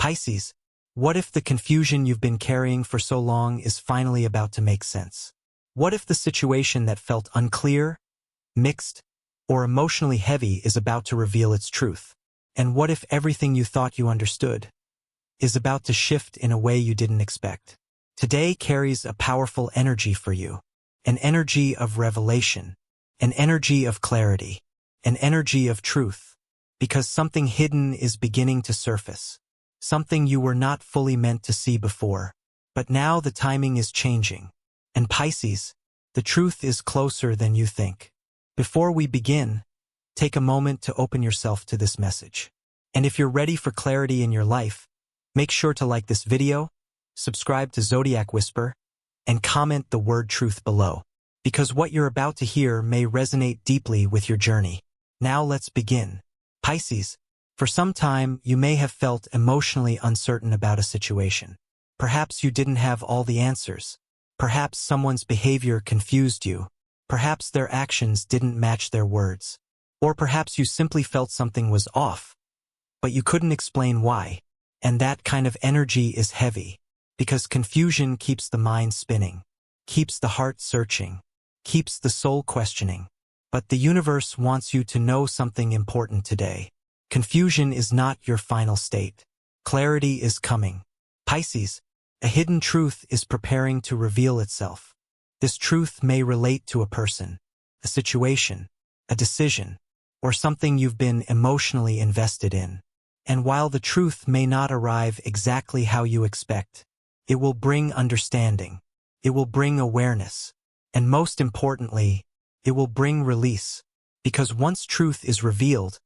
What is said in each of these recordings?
Pisces, what if the confusion you've been carrying for so long is finally about to make sense? What if the situation that felt unclear, mixed, or emotionally heavy is about to reveal its truth? And what if everything you thought you understood is about to shift in a way you didn't expect? Today carries a powerful energy for you, an energy of revelation, an energy of clarity, an energy of truth, because something hidden is beginning to surface, something you were not fully meant to see before. But now the timing is changing. And Pisces, the truth is closer than you think. Before we begin, take a moment to open yourself to this message. And if you're ready for clarity in your life, make sure to like this video, subscribe to Zodiac Whisper, and comment the word truth below, because what you're about to hear may resonate deeply with your journey. Now let's begin. Pisces, for some time you may have felt emotionally uncertain about a situation. Perhaps you didn't have all the answers. Perhaps someone's behavior confused you. Perhaps their actions didn't match their words. Or perhaps you simply felt something was off, but you couldn't explain why. And that kind of energy is heavy, because confusion keeps the mind spinning, keeps the heart searching, keeps the soul questioning. But the universe wants you to know something important today. Confusion is not your final state. Clarity is coming. Pisces, a hidden truth is preparing to reveal itself. This truth may relate to a person, a situation, a decision, or something you've been emotionally invested in. And while the truth may not arrive exactly how you expect, it will bring understanding, it will bring awareness, and most importantly, it will bring release. Because once truth is revealed,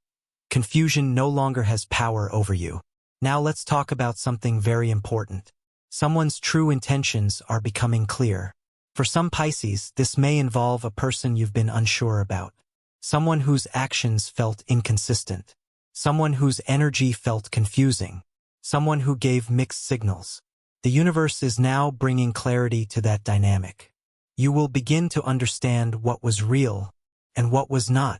confusion no longer has power over you. Now let's talk about something very important. Someone's true intentions are becoming clear. For some Pisces, this may involve a person you've been unsure about. Someone whose actions felt inconsistent. Someone whose energy felt confusing. Someone who gave mixed signals. The universe is now bringing clarity to that dynamic. You will begin to understand what was real and what was not,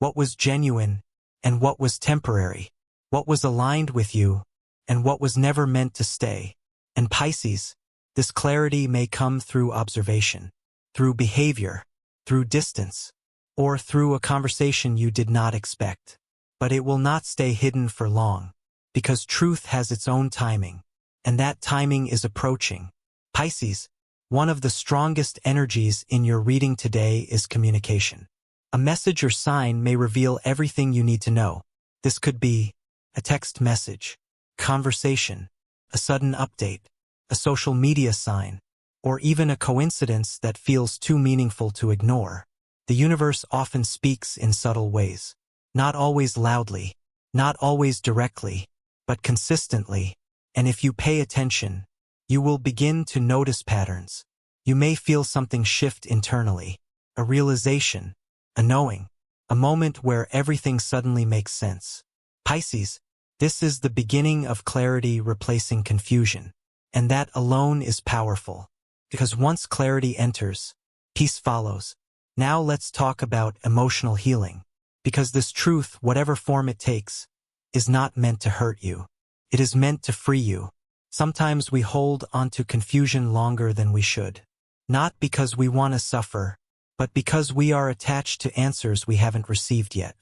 what was genuine and what was temporary, what was aligned with you and what was never meant to stay. And Pisces, this clarity may come through observation, through behavior, through distance, or through a conversation you did not expect. But it will not stay hidden for long, because truth has its own timing, and that timing is approaching. Pisces, one of the strongest energies in your reading today is communication. A message or sign may reveal everything you need to know. This could be a text message, conversation, a sudden update, a social media sign, or even a coincidence that feels too meaningful to ignore. The universe often speaks in subtle ways. Not always loudly, not always directly, but consistently. And if you pay attention, you will begin to notice patterns. You may feel something shift internally, a realization, a knowing, a moment where everything suddenly makes sense. Pisces, this is the beginning of clarity replacing confusion. And that alone is powerful, because once clarity enters, peace follows. Now let's talk about emotional healing, because this truth, whatever form it takes, is not meant to hurt you. It is meant to free you. Sometimes we hold onto confusion longer than we should, not because we want to suffer, but because we are attached to answers we haven't received yet.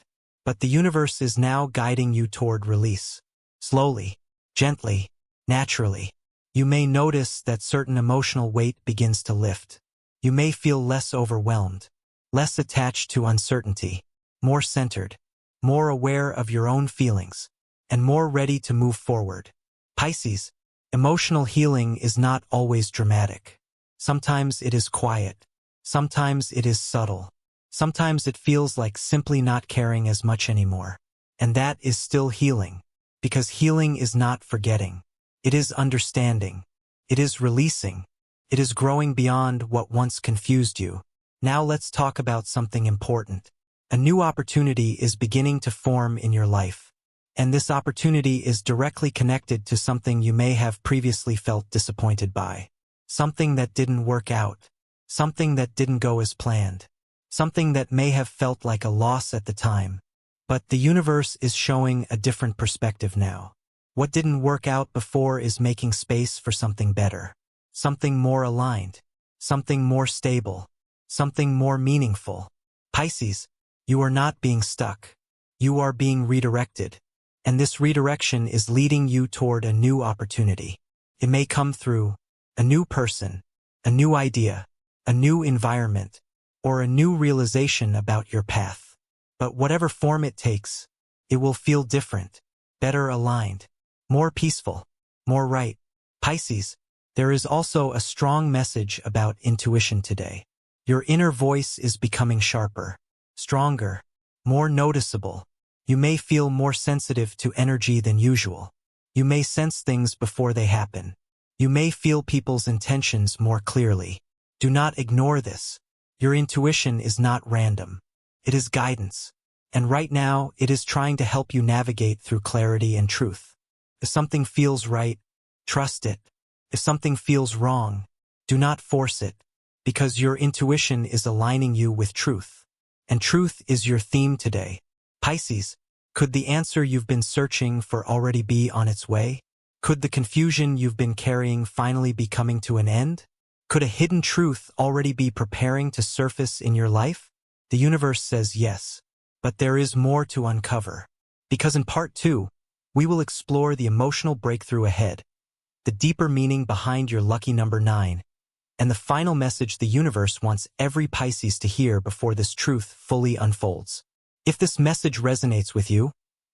But the universe is now guiding you toward release. Slowly, gently, naturally. You may notice that certain emotional weight begins to lift. You may feel less overwhelmed, less attached to uncertainty, more centered, more aware of your own feelings, and more ready to move forward. Pisces, emotional healing is not always dramatic. Sometimes it is quiet. Sometimes it is subtle. Sometimes it feels like simply not caring as much anymore. And that is still healing, because healing is not forgetting. It is understanding. It is releasing. It is growing beyond what once confused you. Now let's talk about something important. A new opportunity is beginning to form in your life. And this opportunity is directly connected to something you may have previously felt disappointed by. Something that didn't work out. Something that didn't go as planned. Something that may have felt like a loss at the time. But the universe is showing a different perspective now. What didn't work out before is making space for something better, something more aligned, something more stable, something more meaningful. Pisces, you are not being stuck. You are being redirected. And this redirection is leading you toward a new opportunity. It may come through a new person, a new idea, a new environment, or a new realization about your path. But whatever form it takes, it will feel different, better aligned, more peaceful, more right. Pisces, there is also a strong message about intuition today. Your inner voice is becoming sharper, stronger, more noticeable. You may feel more sensitive to energy than usual. You may sense things before they happen. You may feel people's intentions more clearly. Do not ignore this. Your intuition is not random. It is guidance. And right now, it is trying to help you navigate through clarity and truth. If something feels right, trust it. If something feels wrong, do not force it, because your intuition is aligning you with truth. And truth is your theme today. Pisces, could the answer you've been searching for already be on its way? Could the confusion you've been carrying finally be coming to an end? Could a hidden truth already be preparing to surface in your life? The universe says yes, but there is more to uncover. Because in part 2, we will explore the emotional breakthrough ahead, the deeper meaning behind your lucky number 9, and the final message the universe wants every Pisces to hear before this truth fully unfolds. If this message resonates with you,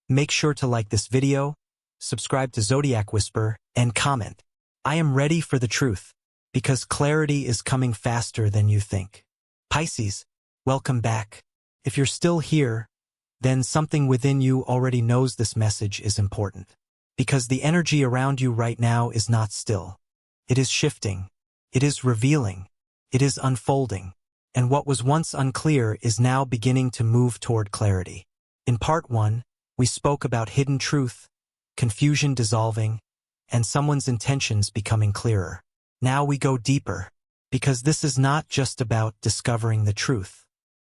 make sure to like this video, subscribe to Zodiac Whisper, and comment. I am ready for the truth, because clarity is coming faster than you think. Pisces, welcome back. If you're still here, then something within you already knows this message is important. Because the energy around you right now is not still. It is shifting. It is revealing. It is unfolding. And what was once unclear is now beginning to move toward clarity. In part 1, we spoke about hidden truth, confusion dissolving, and someone's intentions becoming clearer. Now we go deeper, because this is not just about discovering the truth.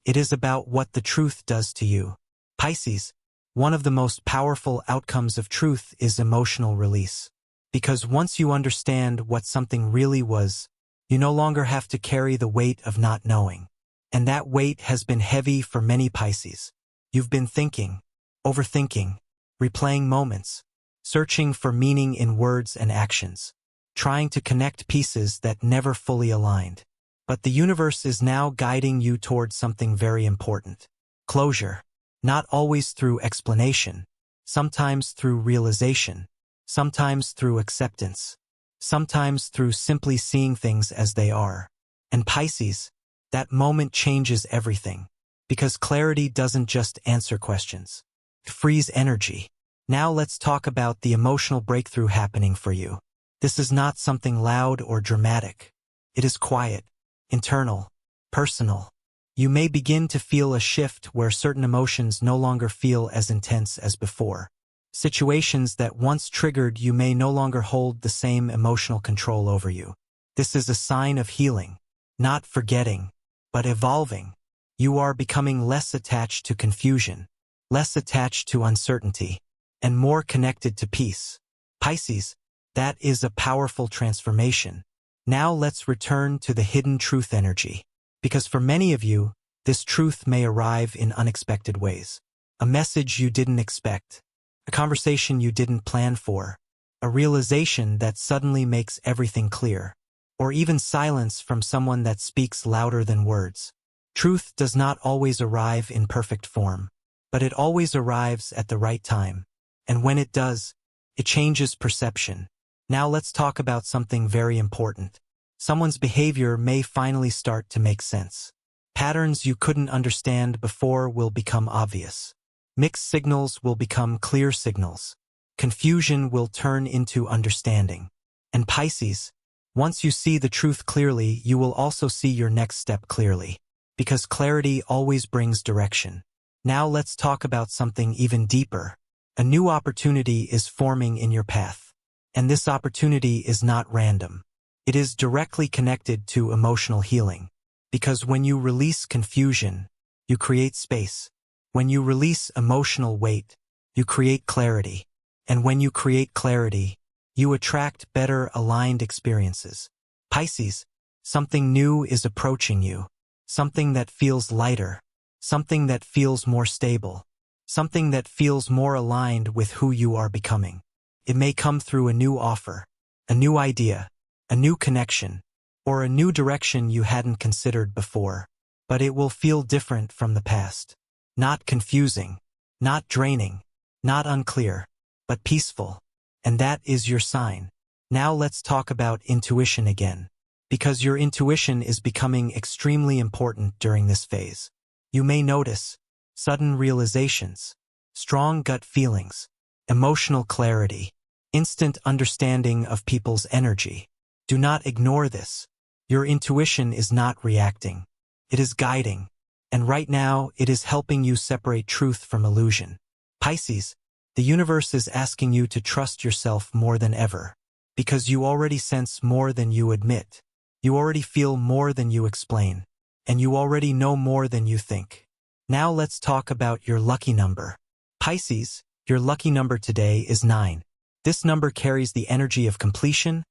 It is about what the truth does to you. Pisces, one of the most powerful outcomes of truth is emotional release. Because once you understand what something really was, you no longer have to carry the weight of not knowing. And that weight has been heavy for many Pisces. You've been thinking, overthinking, replaying moments, searching for meaning in words and actions, trying to connect pieces that never fully aligned. But the universe is now guiding you toward something very important. Closure. Not always through explanation, sometimes through realization, sometimes through acceptance, sometimes through simply seeing things as they are. And Pisces, that moment changes everything, because clarity doesn't just answer questions. It frees energy. Now let's talk about the emotional breakthrough happening for you. This is not something loud or dramatic. It is quiet, internal, personal. You may begin to feel a shift where certain emotions no longer feel as intense as before. Situations that once triggered you may no longer hold the same emotional control over you. This is a sign of healing, not forgetting, but evolving. You are becoming less attached to confusion, less attached to uncertainty, and more connected to peace. Pisces, that is a powerful transformation. Now let's return to the hidden truth energy. Because for many of you, this truth may arrive in unexpected ways. A message you didn't expect, a conversation you didn't plan for, a realization that suddenly makes everything clear, or even silence from someone that speaks louder than words. Truth does not always arrive in perfect form, but it always arrives at the right time. And when it does, it changes perception. Now let's talk about something very important. Someone's behavior may finally start to make sense. Patterns you couldn't understand before will become obvious. Mixed signals will become clear signals. Confusion will turn into understanding. And Pisces, once you see the truth clearly, you will also see your next step clearly. Because clarity always brings direction. Now let's talk about something even deeper. A new opportunity is forming in your path. And this opportunity is not random. It is directly connected to emotional healing. Because when you release confusion, you create space. When you release emotional weight, you create clarity. And when you create clarity, you attract better aligned experiences. Pisces, something new is approaching you. Something that feels lighter. Something that feels more stable. Something that feels more aligned with who you are becoming. It may come through a new offer, a new idea, a new connection, or a new direction you hadn't considered before. But it will feel different from the past. Not confusing, not draining, not unclear, but peaceful. And that is your sign. Now let's talk about intuition again. Because your intuition is becoming extremely important during this phase. You may notice sudden realizations, strong gut feelings, emotional clarity, instant understanding of people's energy. Do not ignore this. Your intuition is not reacting. It is guiding. And right now, it is helping you separate truth from illusion. Pisces, the universe is asking you to trust yourself more than ever. Because you already sense more than you admit. You already feel more than you explain. And you already know more than you think. Now let's talk about your lucky number. Pisces, your lucky number today is 9. This number carries the energy of completion,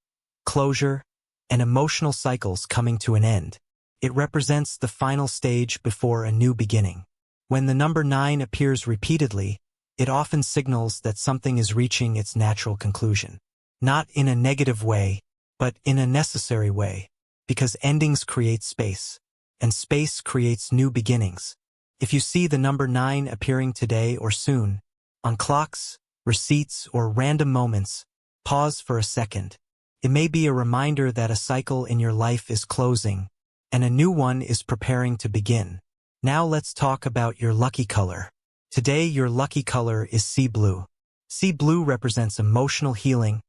closure, and emotional cycles coming to an end. It represents the final stage before a new beginning. When the number 9 appears repeatedly, it often signals that something is reaching its natural conclusion. Not in a negative way, but in a necessary way. Because endings create space, and space creates new beginnings. If you see the number 9 appearing today or soon, on clocks, receipts, or random moments, pause for a second. It may be a reminder that a cycle in your life is closing, and a new one is preparing to begin. Now let's talk about your lucky color. Today your lucky color is sea blue. Sea blue represents emotional healing,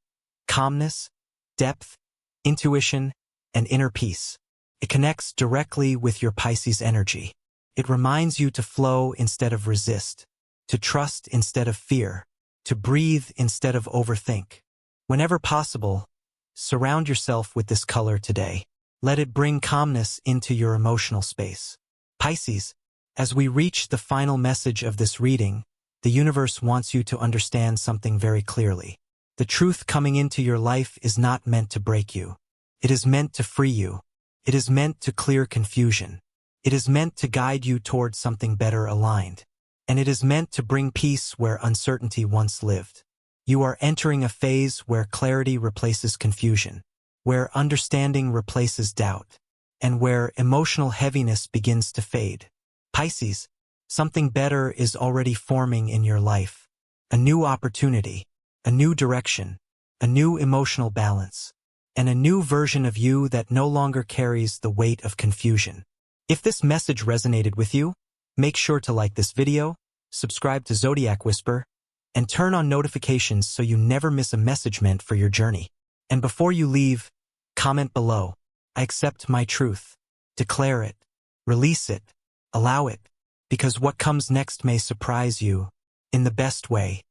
calmness, depth, intuition, and inner peace. It connects directly with your Pisces energy. It reminds you to flow instead of resist, to trust instead of fear, to breathe instead of overthink. Whenever possible, surround yourself with this color today. Let it bring calmness into your emotional space. Pisces, as we reach the final message of this reading, the universe wants you to understand something very clearly. The truth coming into your life is not meant to break you. It is meant to free you. It is meant to clear confusion. It is meant to guide you towards something better aligned. And it is meant to bring peace where uncertainty once lived. You are entering a phase where clarity replaces confusion, where understanding replaces doubt, and where emotional heaviness begins to fade. Pisces, something better is already forming in your life. A new opportunity, a new direction, a new emotional balance, and a new version of you that no longer carries the weight of confusion. If this message resonated with you, make sure to like this video, subscribe to Zodiac Whisper, and turn on notifications so you never miss a message meant for your journey. And before you leave, comment below. I accept my truth. Declare it. Release it. Allow it. Because what comes next may surprise you in the best way.